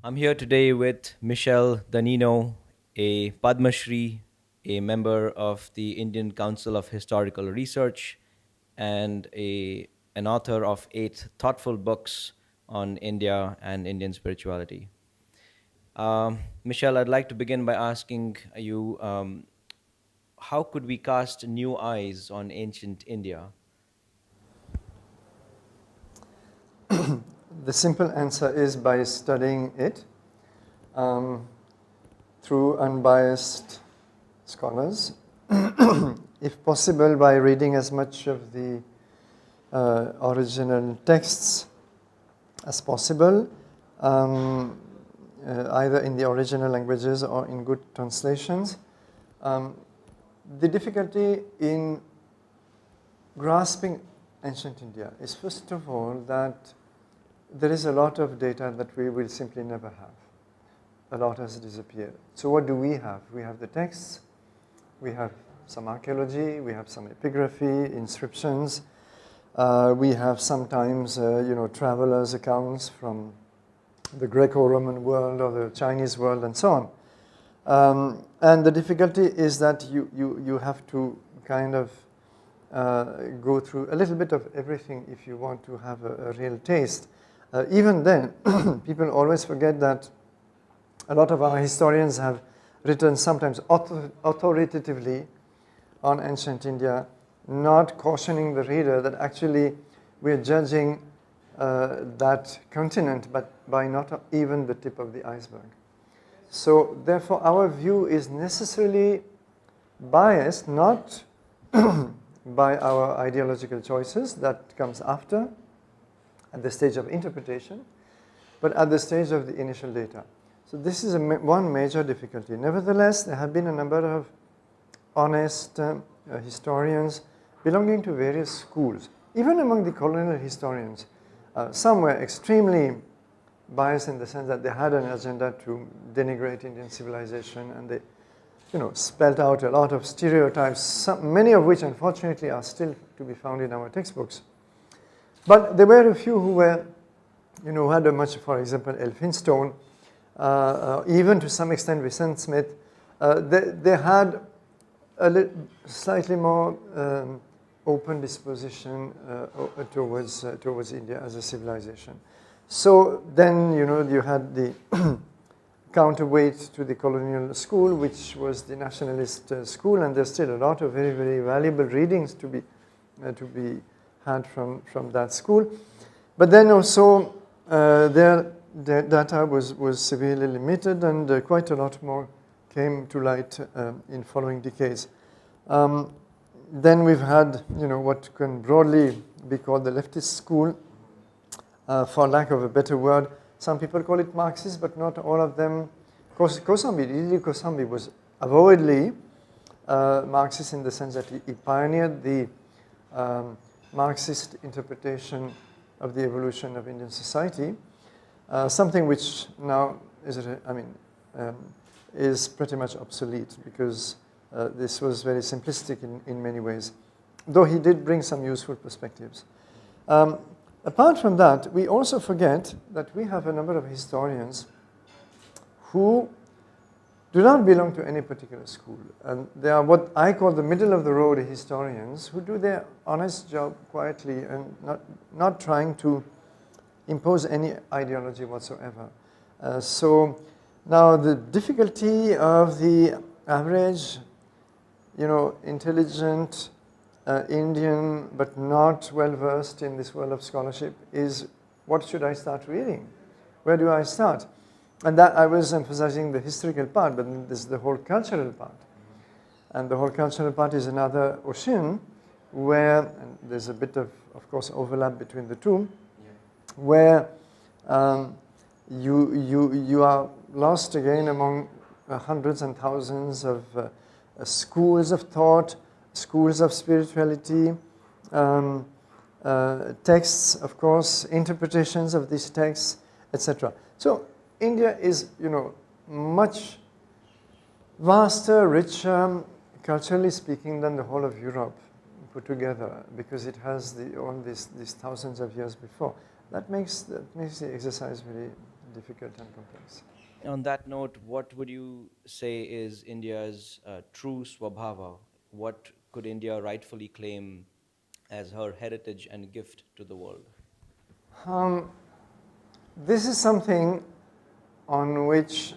I'm here today with Michel Danino, a Padma Shri, a member of the Indian Council of Historical Research, and an author of 8 thoughtful books on India and Indian spirituality. Michel, I'd like to begin by asking you how could we cast new eyes on ancient India? The simple answer is by studying it um, through unbiased scholars, if possible by reading as much of the original texts as possible, either in the original languages or in good translations. Um, the difficulty in grasping ancient India is, first of all, that there is a lot of data that we will simply never have. A lot has disappeared. So what do we have? We have the texts, we have some archaeology, we have some epigraphy, inscriptions, we have sometimes travelers' accounts from the Greco-Roman world or the Chinese world and so on. And the difficulty is that you have to kind of go through a little bit of everything if you want to have a real taste. Even then, people always forget that a lot of our historians have written sometimes authoritatively on ancient India, not cautioning the reader that actually we're judging that continent, but by not even the tip of the iceberg. So therefore, our view is necessarily biased, not by our ideological choices, that comes after, at the stage of interpretation, but at the stage of the initial data. So this is one major difficulty. Nevertheless, there have been a number of honest historians belonging to various schools. Even among the colonial historians, some were extremely biased in the sense that they had an agenda to denigrate Indian civilization, and they spelled out a lot of stereotypes, many of which unfortunately are still to be found in our textbooks. But there were a few who were, who had a much, for example, Elphinstone, even to some extent Vincent Smith. They had a slightly more open disposition towards India as a civilization. So then, you had the counterweight to the colonial school, which was the nationalist school, and there's still a lot of very, very valuable readings to be had from that school. But then also their data was severely limited, and quite a lot more came to light in following decades. Then we've had what can broadly be called the leftist school, for lack of a better word. Some people call it Marxist, but not all of them. Kosambi was avowedly Marxist in the sense that he pioneered the Marxist interpretation of the evolution of Indian society, something which now is pretty much obsolete, because this was very simplistic in many ways, though he did bring some useful perspectives. Apart from that, we also forget that we have a number of historians who do not belong to any particular school. And they are what I call the middle-of-the-road historians, who do their honest job quietly and not trying to impose any ideology whatsoever. So now the difficulty of the average, intelligent Indian, but not well-versed in this world of scholarship, is what should I start reading? Where do I start? And that I was emphasizing the historical part, but then there's the whole cultural part. And the whole cultural part is another ocean where, and there's a bit of course, overlap between the two, where you are lost again among hundreds and thousands of schools of thought, schools of spirituality, texts, of course, interpretations of these texts, etc. So India is, much vaster, richer, culturally speaking, than the whole of Europe put together, because it has all these thousands of years before. That makes the exercise very, difficult and complex. On that note, what would you say is India's true swabhava? What could India rightfully claim as her heritage and gift to the world? Um, this is something on which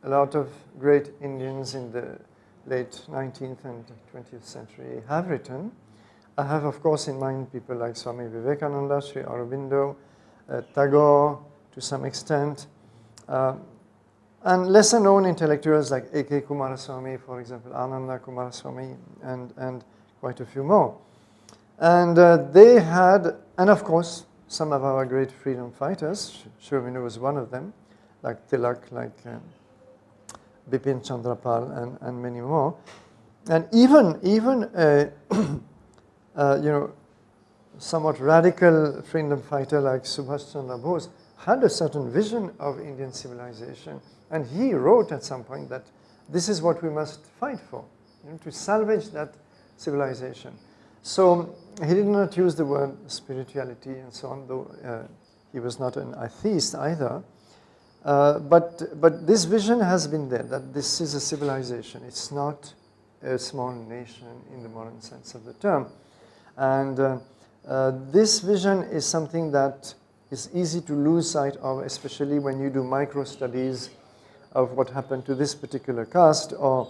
a lot of great Indians in the late 19th and 20th century have written. I have, of course, in mind people like Swami Vivekananda, Sri Aurobindo, Tagore, to some extent, and lesser known intellectuals like A.K. Kumaraswamy, for example, Ananda Kumaraswamy, and quite a few more. And they had, and of course, some of our great freedom fighters, Sri Aurobindo was one of them, like Tilak, like Bipin Chandrapal, and many more. And even somewhat radical freedom fighter like Subhash Chandra Bose had a certain vision of Indian civilization, and he wrote at some point that this is what we must fight for, to salvage that civilization. So he did not use the word spirituality and so on, though he was not an atheist either. But this vision has been there, that this is a civilization. It's not a small nation in the modern sense of the term. And this vision is something that is easy to lose sight of, especially when you do micro studies of what happened to this particular caste or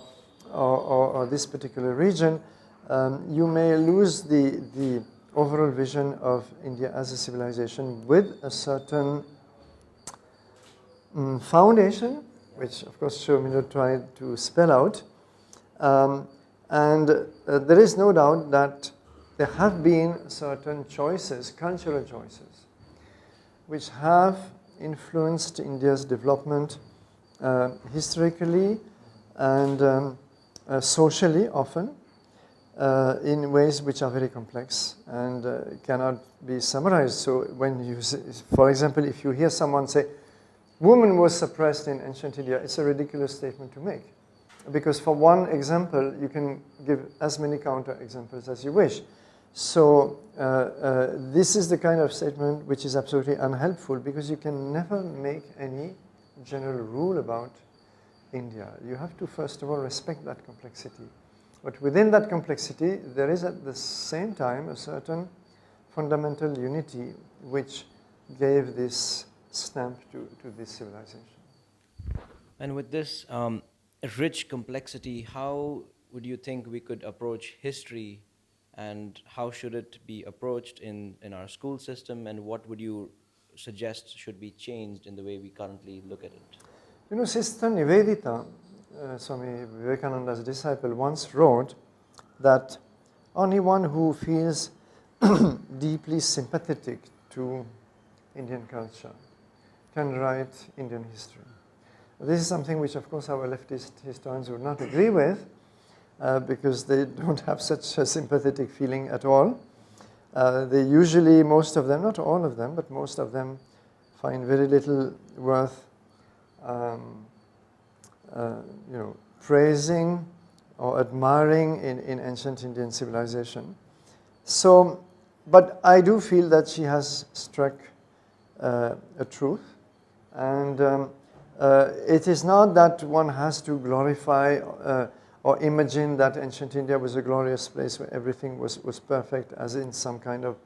this particular region. You may lose the overall vision of India as a civilization with a certain foundation, which of course Sri Aurobindo tried to spell out. There is no doubt that there have been certain choices, cultural choices, which have influenced India's development historically and socially often in ways which are very complex and cannot be summarized. So when you, for example, if you hear someone say, woman was suppressed in ancient India, it's a ridiculous statement to make. Because for one example, you can give as many counter examples as you wish. So this is the kind of statement which is absolutely unhelpful, because you can never make any general rule about India. You have to first of all respect that complexity. But within that complexity, there is at the same time a certain fundamental unity which gave this stamp to this civilization. And with this rich complexity, how would you think we could approach history, and how should it be approached in our school system, and what would you suggest should be changed in the way we currently look at it? You know, Sister Nivedita, Swami Vivekananda's disciple, once wrote that only one who feels deeply sympathetic to Indian culture can write Indian history. This is something which, of course, our leftist historians would not agree with, because they don't have such a sympathetic feeling at all. They usually, most of them, not all of them, but most of them find very little worth praising or admiring in ancient Indian civilization. So, but I do feel that she has struck a truth, and it is not that one has to glorify or imagine that ancient India was a glorious place where everything was perfect, as in some kind of,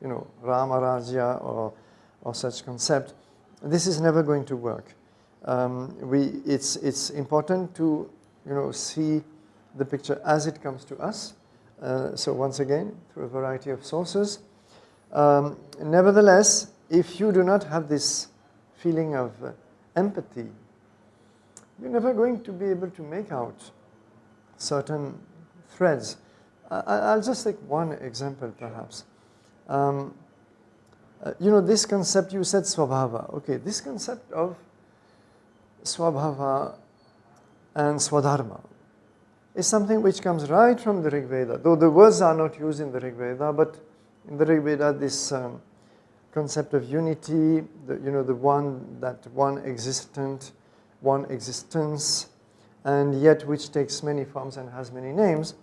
Rama Rajya or such concept. This is never going to work. It's important to see the picture as it comes to us. So once again, through a variety of sources. Nevertheless, if you do not have this feeling of empathy, you're never going to be able to make out certain threads. I'll just take one example, perhaps. This concept, you said swabhava. Okay, this concept of swabhava and swadharma is something which comes right from the Rig Veda, though the words are not used in the Rig Veda, but in the Rig Veda, this concept of unity, the one existent, one existence, and yet which takes many forms and has many names,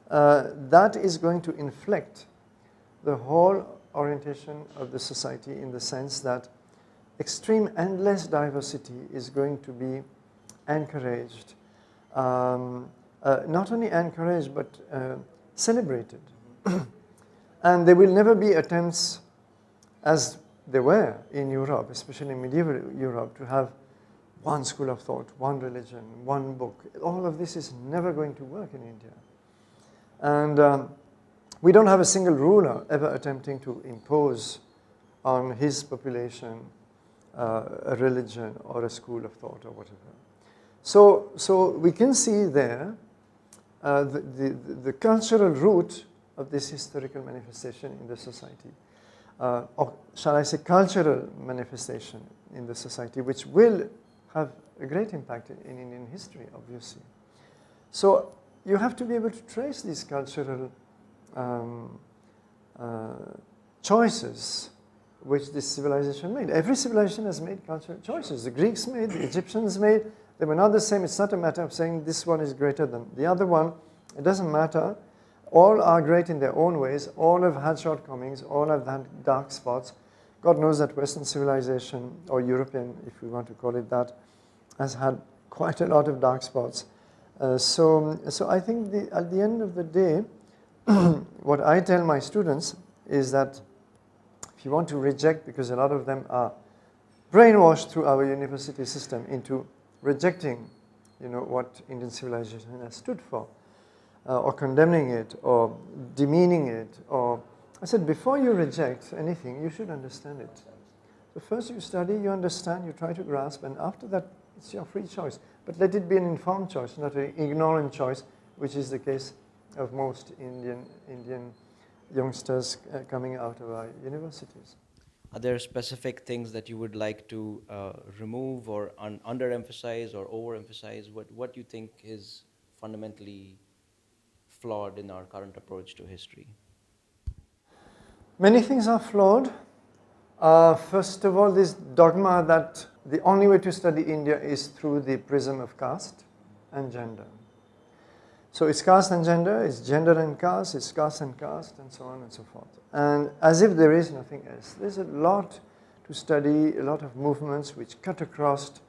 that is going to inflect the whole orientation of the society, in the sense that extreme, endless diversity is going to be encouraged, not only encouraged but celebrated. And there will never be attempts, as there were in Europe, especially in medieval Europe, to have one school of thought, one religion, one book. All of this is never going to work in India. And we don't have a single ruler ever attempting to impose on his population a religion or a school of thought or whatever. So we can see there the cultural root of this historical manifestation in the society, or shall I say cultural manifestation in the society, which will have a great impact in Indian history, obviously. So you have to be able to trace these cultural choices which this civilization made. Every civilization has made cultural choices. The Greeks made, the Egyptians made. They were not the same. It's not a matter of saying this one is greater than the other one. It doesn't matter. All are great in their own ways. All have had shortcomings. All have had dark spots. God knows that Western civilization, or European, if we want to call it that, has had quite a lot of dark spots. So I think at the end of the day, what I tell my students is that if you want to reject, because a lot of them are brainwashed through our university system into rejecting, what Indian civilization has stood for, or condemning it, or demeaning it, or I said before you reject anything, you should understand it. So first you study, you understand, you try to grasp, and after that, it's your free choice. But let it be an informed choice, not an ignorant choice, which is the case of most Indian youngsters coming out of our universities. Are there specific things that you would like to remove or underemphasize or overemphasize? What you think is fundamentally flawed in our current approach to history? Many things are flawed. First of all, this dogma that the only way to study India is through the prism of caste and gender. So it's caste and gender, it's gender and caste, it's caste, and so on and so forth. And as if there is nothing else. There's a lot to study, a lot of movements which cut across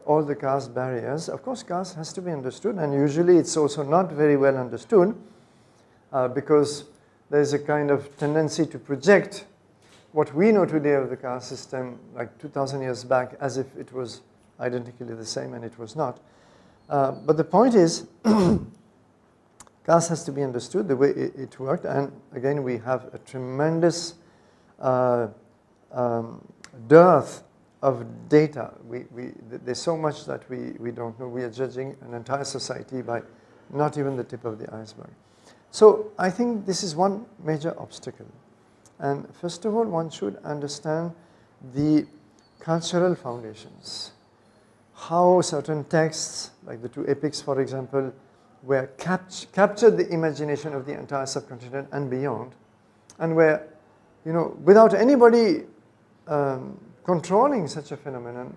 all the caste barriers. Of course, caste has to be understood, and usually it's also not very well understood because there's a kind of tendency to project what we know today of the caste system like 2,000 years back as if it was identically the same, and it was not. But the point is, caste has to be understood the way it worked, and again we have a tremendous dearth of data. There's so much that we don't know. We are judging an entire society by not even the tip of the iceberg. So I think this is one major obstacle. And first of all, one should understand the cultural foundations. How certain texts, like the two epics, for example, were captured the imagination of the entire subcontinent and beyond, and were, without anybody controlling such a phenomenon,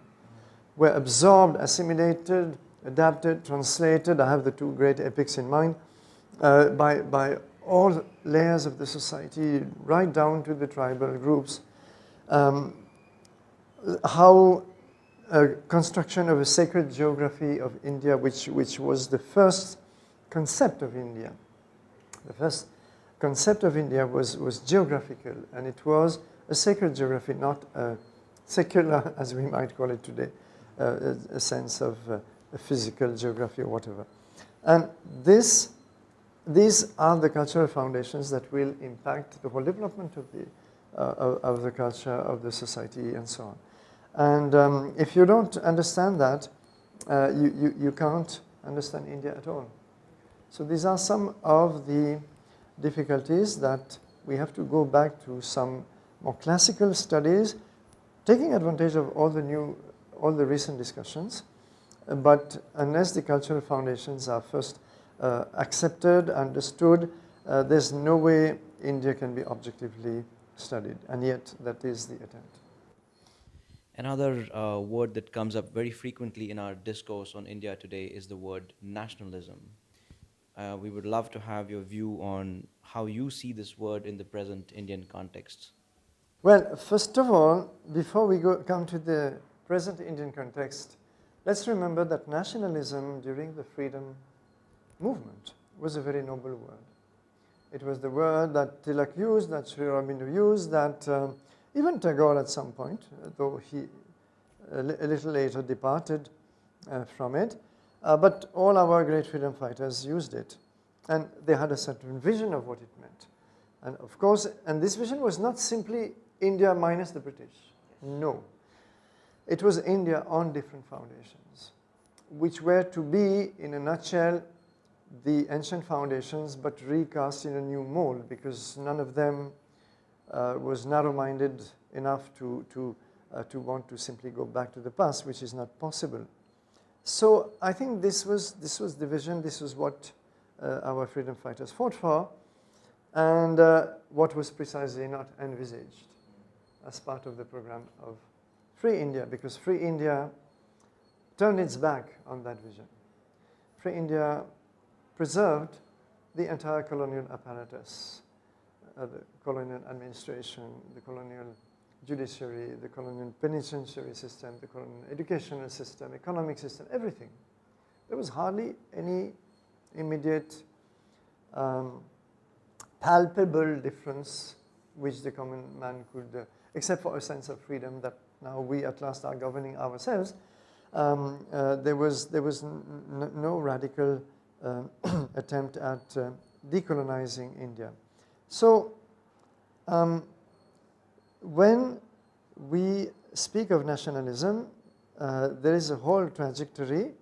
were absorbed, assimilated, adapted, translated. I have the two great epics in mind, by all layers of the society, right down to the tribal groups. How a construction of a sacred geography of India, which was the first concept of India. The first concept of India was geographical, and it was a sacred geography, not a secular, as we might call it today, a sense of a physical geography or whatever. And these are the cultural foundations that will impact the whole development of the culture, of the society, and so on. And if you don't understand that, you can't understand India at all. So these are some of the difficulties that we have to go back to some more classical studies, taking advantage of all the recent discussions. But unless the cultural foundations are first accepted, understood, there's no way India can be objectively studied. And yet, that is the attempt. Another word that comes up very frequently in our discourse on India today is the word nationalism. We would love to have your view on how you see this word in the present Indian context. Well, first of all, before we come to the present Indian context, let's remember that nationalism during the freedom movement was a very noble word. It was the word that Tilak used, that Sri Aurobindo used, that even Tagore at some point, though he a little later departed from it, but all our great freedom fighters used it. And they had a certain vision of what it meant. And of course, and this vision was not simply India minus the British. No. It was India on different foundations, which were to be, in a nutshell, the ancient foundations, but recast in a new mold, because none of them was narrow-minded enough to want to simply go back to the past, which is not possible. So I think this was the vision. This was what our freedom fighters fought for, and what was precisely not envisaged as part of the program of Free India, because Free India turned its back on that vision. Free India preserved the entire colonial apparatus, the colonial administration, the colonial judiciary, the colonial penitentiary system, the colonial educational system, economic system, everything. There was hardly any immediate palpable difference which the common man could, except for a sense of freedom that now we at last are governing ourselves. There was no radical attempt at decolonizing India. So when we speak of nationalism, there is a whole trajectory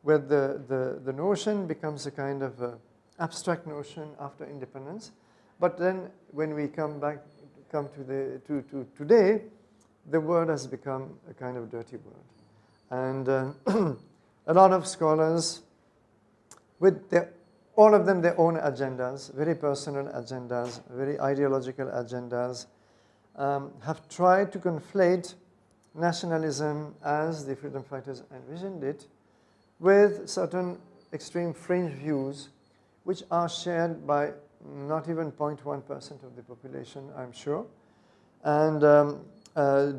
where the notion becomes a kind of abstract notion after independence. But then when we come to today, the word has become a kind of dirty word. And a lot of scholars, with all of them their own agendas, very personal agendas, very ideological agendas, have tried to conflate nationalism as the freedom fighters envisioned it with certain extreme fringe views which are shared by not even 0.1% of the population, I'm sure, and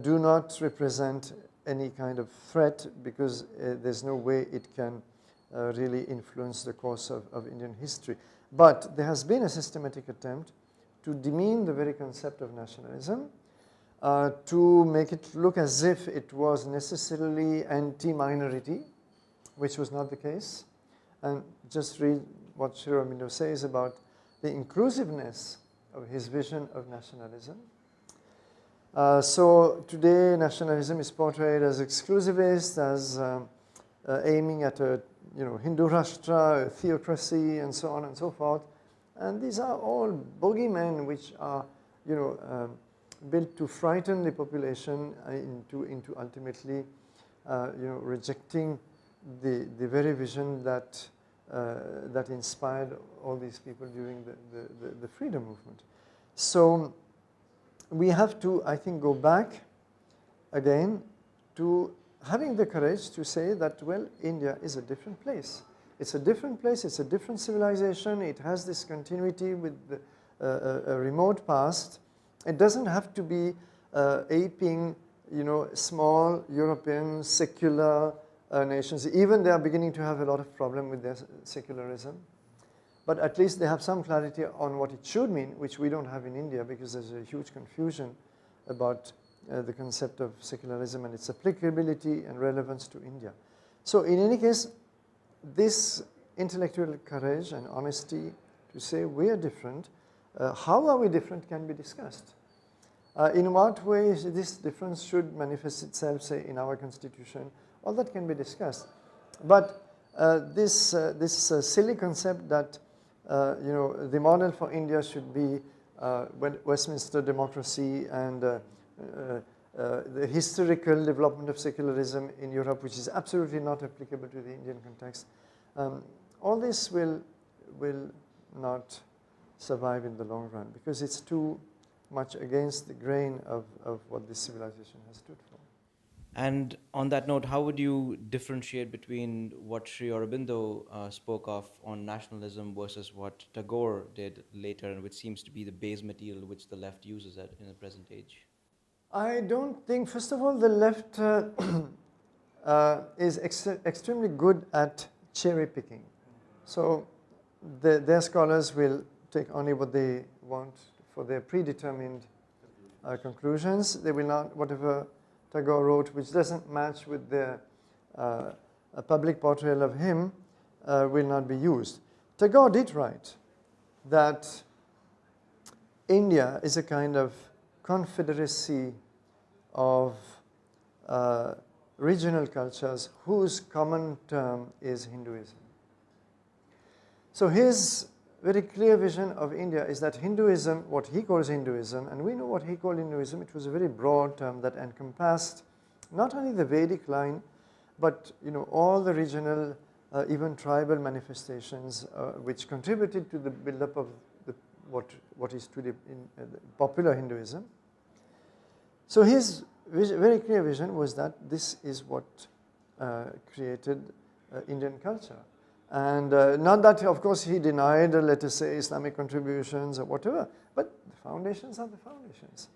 do not represent any kind of threat, because there's no way it can really influence the course of Indian history. But there has been a systematic attempt to demean the very concept of nationalism, to make it look as if it was necessarily anti-minority, which was not the case. And just read what Sri Aurobindo says about the inclusiveness of his vision of nationalism. So today nationalism is portrayed as exclusivist, as aiming at a Hindu Rashtra, a theocracy, and so on and so forth. And these are all bogeymen which are built to frighten the population into ultimately rejecting the very vision that inspired all these people during the freedom movement. So we have to, I think, go back again to having the courage to say that, well, India is a different place. It's a different place, it's a different civilization, it has this continuity with a remote past. It doesn't have to be aping, small European secular nations. Even they are beginning to have a lot of problem with their secularism. But at least they have some clarity on what it should mean, which we don't have in India, because there's a huge confusion about the concept of secularism and its applicability and relevance to India. So in any case, this intellectual courage and honesty to say we are different, how are we different can be discussed. In what ways this difference should manifest itself, say, in our constitution, all that can be discussed. But this silly concept that the model for India should be Westminster democracy and the historical development of secularism in Europe, which is absolutely not applicable to the Indian context. All this will not survive in the long run, because it's too much against the grain of what this civilization has stood for. And on that note, how would you differentiate between what Sri Aurobindo spoke of on nationalism versus what Tagore did later, and which seems to be the base material which the left uses in the present age? I don't think, first of all, the left is extremely good at cherry picking. So their scholars will take only what they want for their predetermined conclusions. They will not, whatever Tagore wrote, which doesn't match with their a public portrayal of him, will not be used. Tagore did write that India is a kind of confederacy of regional cultures whose common term is Hinduism. So his very clear vision of India is that Hinduism, what he calls Hinduism, and we know what he called Hinduism, it was a very broad term that encompassed not only the Vedic line, but all the regional, even tribal manifestations which contributed to the build-up of what is today in popular Hinduism. So his very clear vision was that this is what created Indian culture. And not that, of course, he denied, let us say, Islamic contributions or whatever, but the foundations are the foundations.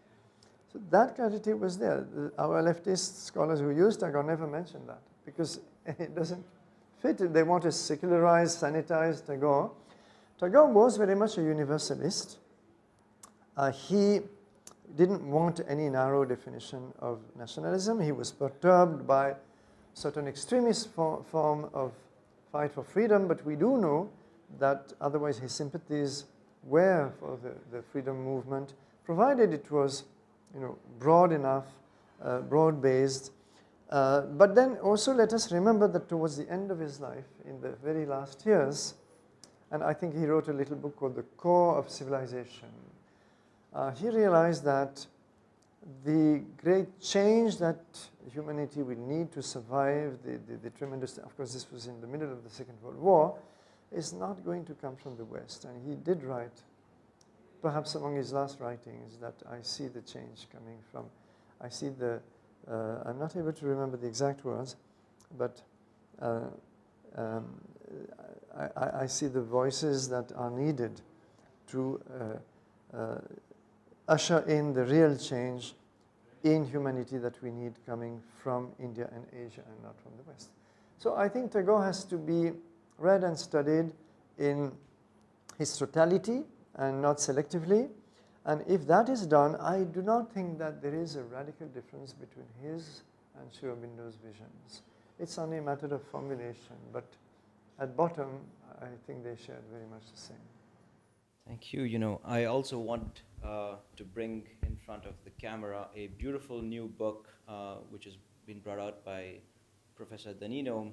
So that clarity was there. Our leftist scholars who used Tagore never mentioned that because it doesn't fit. They want to secularize, sanitize Tagore. Tagore was very much a universalist. He didn't want any narrow definition of nationalism. He was perturbed by certain extremist form of fight for freedom, but we do know that otherwise his sympathies were for the freedom movement, provided it was broad enough, broad-based. But then also let us remember that towards the end of his life, in the very last years, and I think he wrote a little book called The Core of Civilization, he realized that the great change that humanity will need to survive the tremendous, of course this was in the middle of the Second World War, is not going to come from the West. And he did write, perhaps among his last writings, that I see the change coming from, I see the, I'm not able to remember the exact words, but I see the voices that are needed to usher in the real change in humanity that we need coming from India and Asia and not from the West. So I think Tagore has to be read and studied in his totality and not selectively. And if that is done, I do not think that there is a radical difference between his and Sri Aurobindo's visions. It's only a matter of formulation, but at bottom, I think they shared very much the same. Thank you. I also want to bring in front of the camera a beautiful new book which has been brought out by Professor Danino.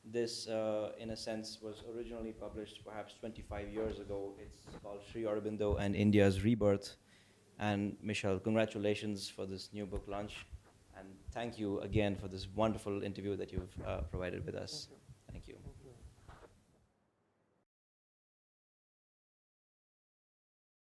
This, in a sense, was originally published perhaps 25 years ago. It's called Sri Aurobindo and India's Rebirth. And Michel, congratulations for this new book launch. And thank you again for this wonderful interview that you've provided with us.